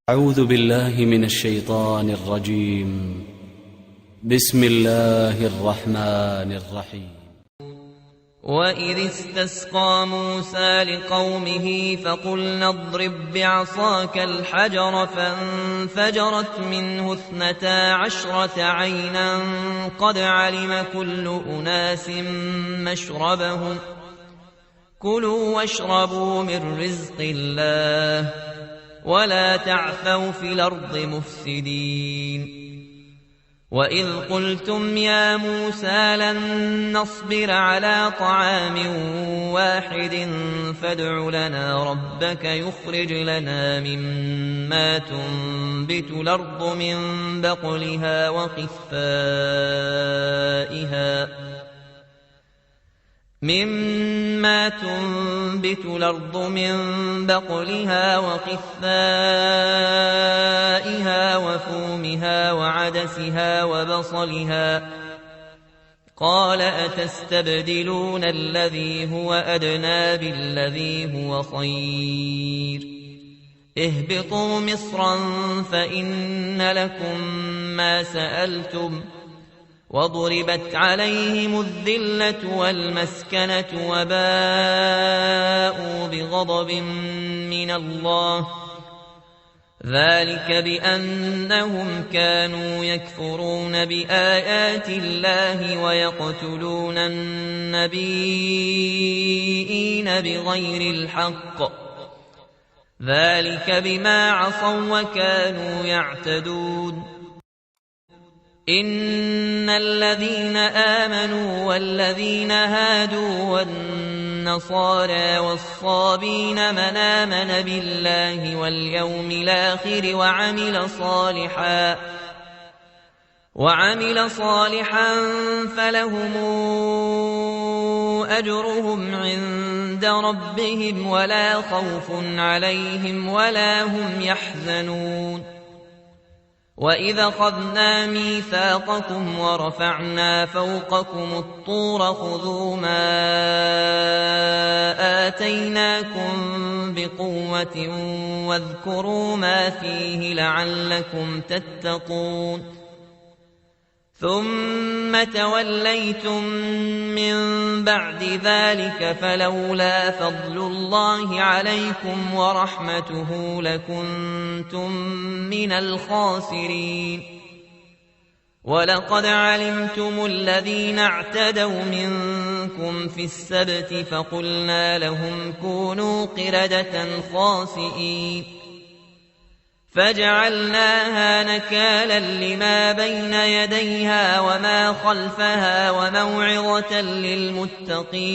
أعوذ بالله من الشيطان الرجيم. بسم الله الرحمن الرحيم. وإذ استسقى موسى لقومه فقلنا اضرب بعصاك الحجر فانفجرت منه 12 عينا قد علم كل أناس مشربهم كلوا واشربوا من رزق الله ولا تعثوا في الأرض مفسدين. وإذ قلتم يا موسى لن نصبر على طعام واحد فادع لنا ربك يخرج لنا مما تنبت الأرض من بقلها وقثائها وفومها وعدسها وبصلها قال أتستبدلون الذي هو أدنى بالذي هو خير اهبطوا مصرا فإن لكم ما سألتم وضربت عليهم الذلة والمسكنة وباءوا بغضب من الله ذلك بأنهم كانوا يكفرون بآيات الله ويقتلون النبيين بغير الحق ذلك بما عصوا وكانوا يعتدون. إن الذين آمنوا والذين هادوا والنصارى والصابين من آمن بالله واليوم الآخر وعمل صالحا فلهم أجرهم عند ربهم ولا خوف عليهم ولا هم يحزنون. وإذا أخذنا ميثاقكم ورفعنا فوقكم الطور خذوا ما آتيناكم بقوة واذكروا ما فيه لعلكم تتقون ثم توليتم من بعد ذلك فلولا فضل الله عليكم ورحمته لكنتم من الخاسرين. ولقد علمتم الذين اعتدوا منكم في السبت فقلنا لهم كونوا قردة خاسئين فجعلناها نكالا لما بين يديها وما خلفها وموعظة للمتقين.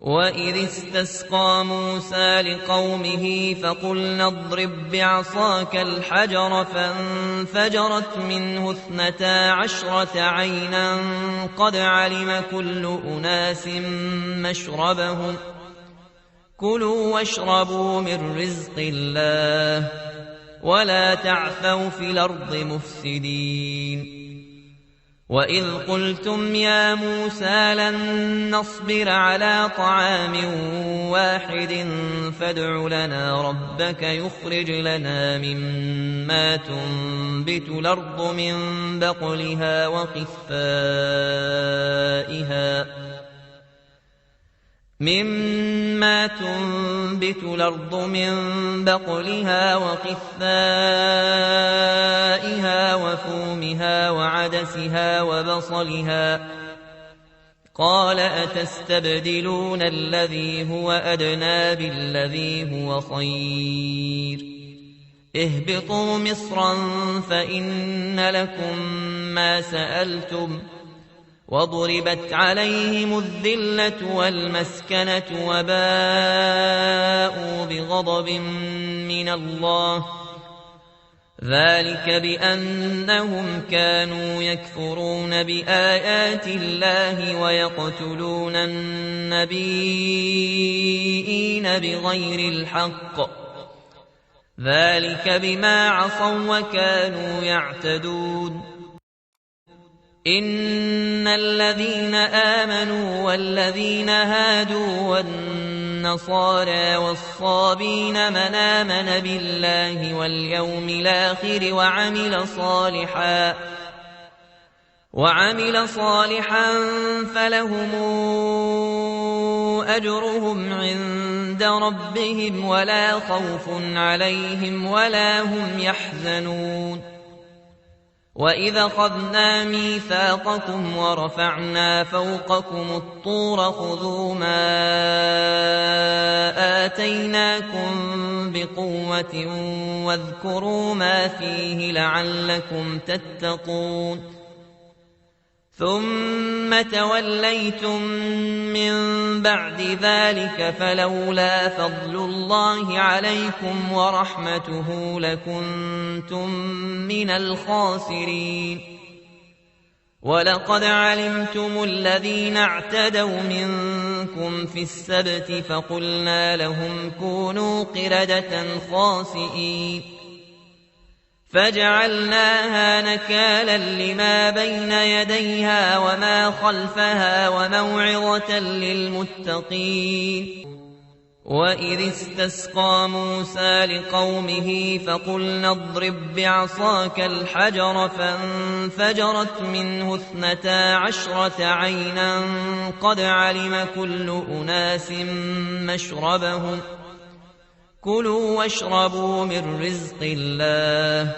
وإذ استسقى موسى لقومه فقلنا اضرب بعصاك الحجر فانفجرت منه 12 عينا قد علم كل أناس مشربهم كلوا واشربوا من رزق الله ولا تعثوا في الأرض مفسدين. وإذ قلتم يا موسى لن نصبر على طعام واحد فادع لنا ربك يخرج لنا مما تنبت الأرض من بقلها وقثائها وفومها وعدسها وبصلها قال أتستبدلون الذي هو أدنى بالذي هو خير اهبطوا مصرا فإن لكم ما سألتم وضربت عليهم الذلة والمسكنة وباءوا بغضب من الله ذلك بأنهم كانوا يكفرون بآيات الله ويقتلون النبيين بغير الحق ذلك بما عصوا وكانوا يعتدون. إن الذين آمنوا والذين هادوا والنصارى والصابين من آمن بالله واليوم الآخر وعمل صالحا فلهم أجرهم عند ربهم ولا خوف عليهم ولا هم يحزنون. وإذا أخذنا ميثاقكم ورفعنا فوقكم الطور خذوا ما آتيناكم بقوة واذكروا ما فيه لعلكم تتقون. ثم توليتم من بعد ذلك فلولا فضل الله عليكم ورحمته لكنتم من الخاسرين. ولقد علمتم الذين اعتدوا منكم في السبت فقلنا لهم كونوا قردة خاسئين فجعلناها نكالا لما بين يديها وما خلفها وموعظة للمتقين. وإذ استسقى موسى لقومه فقلنا اضرب بعصاك الحجر فانفجرت منه 12 عينا قد علم كل أناس مشربهم كلوا واشربوا من رزق الله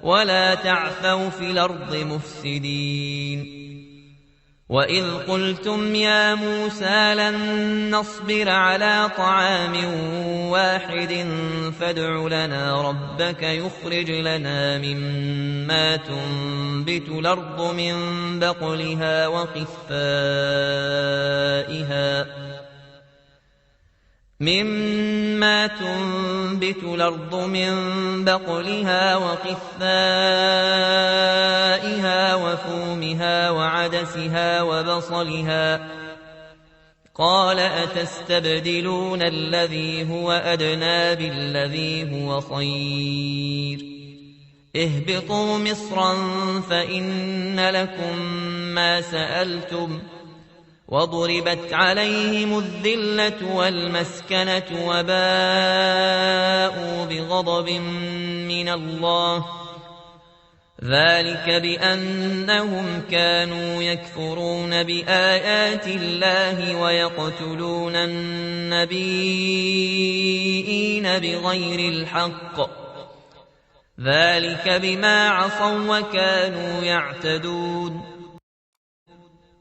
ولا تعثوا في الأرض مفسدين. وإذ قلتم يا موسى لن نصبر على طعام واحد فادع لنا ربك يخرج لنا مما تنبت الأرض من بقلها وقثائها وفومها وعدسها وبصلها قال أتستبدلون الذي هو أدنى بالذي هو خير اهبطوا مصرا فإن لكم ما سألتم وضربت عليهم الذلة والمسكنة وباءوا بغضب من الله ذلك بأنهم كانوا يكفرون بآيات الله ويقتلون النبيين بغير الحق ذلك بما عصوا وكانوا يعتدون.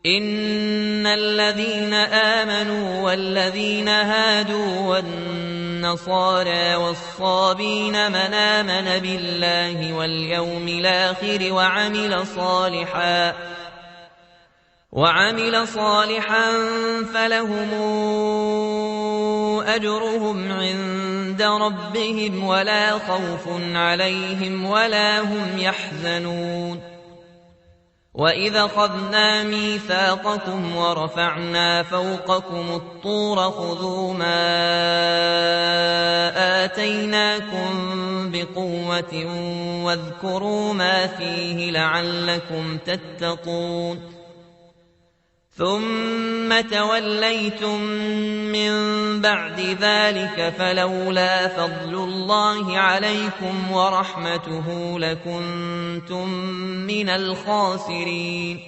إن الذين آمنوا والذين هادوا والنصارى والصابين من آمن بالله واليوم الآخر وعمل صالحا فلهم أجرهم عند ربهم ولا خوف عليهم ولا هم يحزنون. وإذا أخذنا ميثاقكم ورفعنا فوقكم الطور خذوا ما آتيناكم بقوة واذكروا ما فيه لعلكم تتقون. ثم توليتم من بعد ذلك فلولا فضل الله عليكم ورحمته لكنتم من الخاسرين.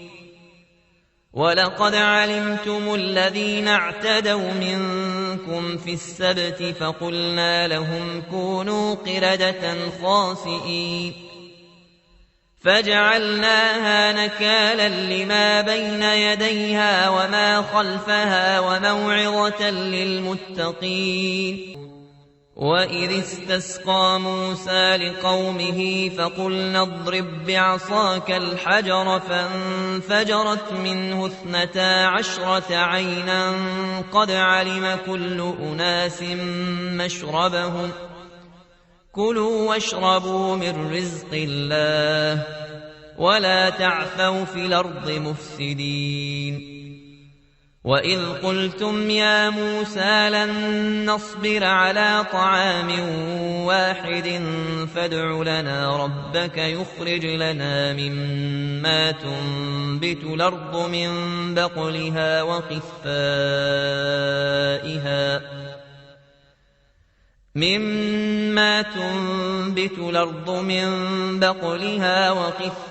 ولقد علمتم الذين اعتدوا منكم في السبت فقلنا لهم كونوا قردة خاسئين فجعلناها نكالا لما بين يديها وما خلفها وموعظة للمتقين. وإذ استسقى موسى لقومه فقلنا اضرب بعصاك الحجر فانفجرت منه 12 عينا قد علم كل أناس مشربهم كلوا واشربوا من رزق الله ولا تعثوا في الأرض مفسدين. وإذ قلتم يا موسى لن نصبر على طعام واحد فادع لنا ربك يخرج لنا مما تنبت الأرض من بقلها وقثائها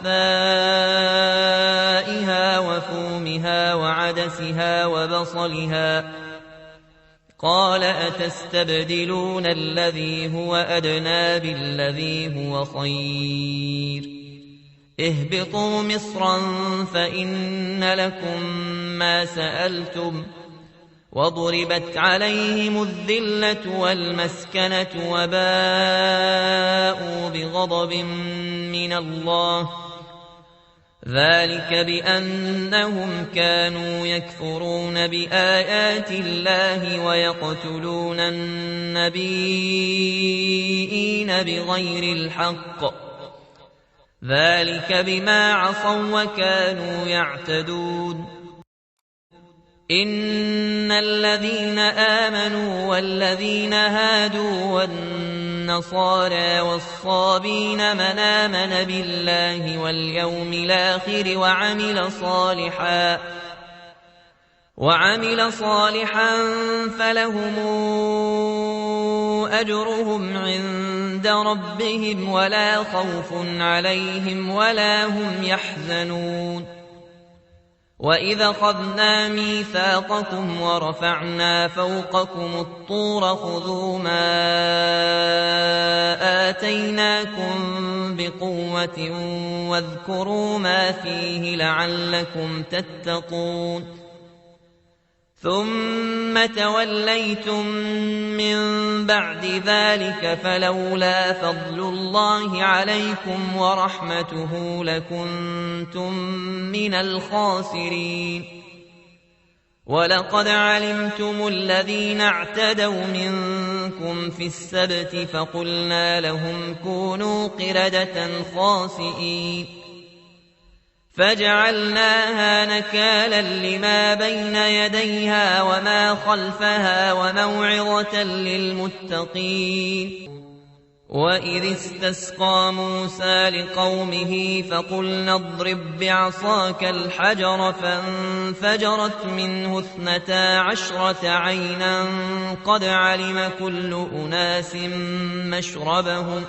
وفومها وعدسها وبصلها قال أتستبدلون الذي هو أدنى بالذي هو خير اهبطوا مصرا فإن لكم ما سألتم وضربت عليهم الذلة والمسكنة وباءوا بغضب من الله ذلك بأنهم كانوا يكفرون بآيات الله ويقتلون النبيين بغير الحق ذلك بما عصوا وكانوا يعتدون إن الذين آمنوا والذين هادوا والنصارى والصابين من آمن بالله واليوم الآخر وعمل صالحا فلهم أجرهم عند ربهم ولا خوف عليهم ولا هم يحزنون وإذا أخذنا ميثاقكم ورفعنا فوقكم الطور خذوا ما آتيناكم بقوة واذكروا ما فيه لعلكم تتقون ثم توليتم من بعد ذلك فلولا فضل الله عليكم ورحمته لكنتم من الخاسرين ولقد علمتم الذين اعتدوا منكم في السبت فقلنا لهم كونوا قردة خاسئين فجعلناها نكالا لما بين يديها وما خلفها وموعظة للمتقين وإذ استسقى موسى لقومه فقلنا اضرب بعصاك الحجر فانفجرت منه 12 عينا قد علم كل أناس مشربهم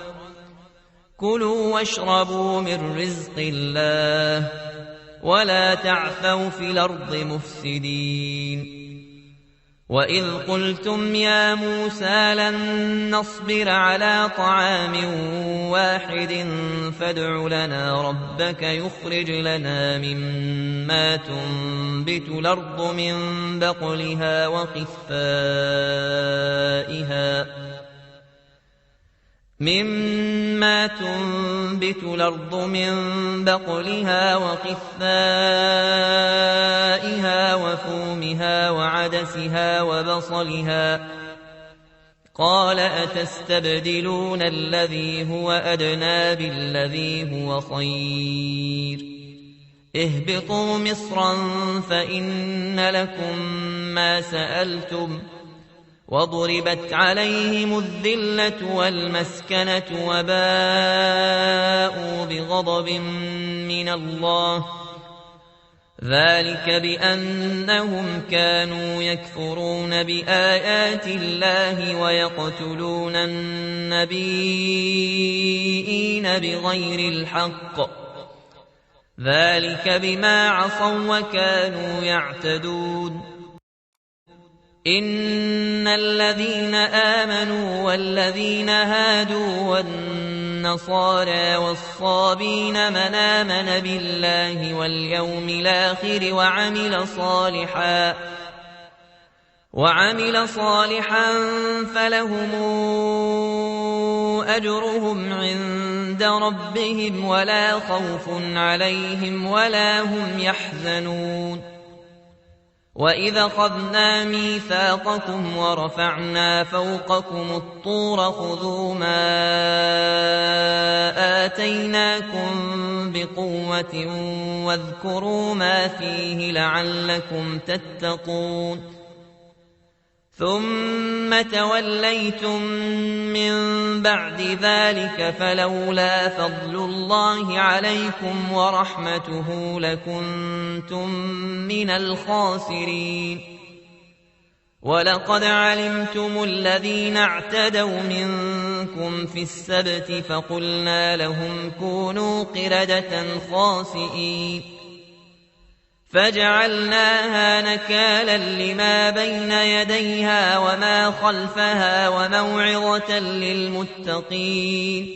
كلوا واشربوا من رزق الله ولا تعثوا في الأرض مفسدين وإذ قلتم يا موسى لن نصبر على طعام واحد فادع لنا ربك يخرج لنا مما تنبت الأرض من بقلها وقثائها وفومها وعدسها وبصلها قال أتستبدلون الذي هو أدنى بالذي هو خير اهبطوا مصرا فإن لكم ما سألتم وضربت عليهم الذلة والمسكنة وباءوا بغضب من الله ذلك بأنهم كانوا يكفرون بآيات الله ويقتلون النبيين بغير الحق ذلك بما عصوا وكانوا يعتدون إن الذين آمنوا والذين هادوا والنصارى والصابين من آمن بالله واليوم الآخر وعمل صالحا فلهم أجرهم عند ربهم ولا خوف عليهم ولا هم يحزنون وإذا أخذنا ميثاقكم ورفعنا فوقكم الطور خذوا ما آتيناكم بقوة واذكروا ما فيه لعلكم تتقون ثم توليتم من بعد ذلك فلولا فضل الله عليكم ورحمته لكنتم من الخاسرين ولقد علمتم الذين اعتدوا منكم في السبت فقلنا لهم كونوا قردة خاسئين فجعلناها نكالا لما بين يديها وما خلفها وموعظة للمتقين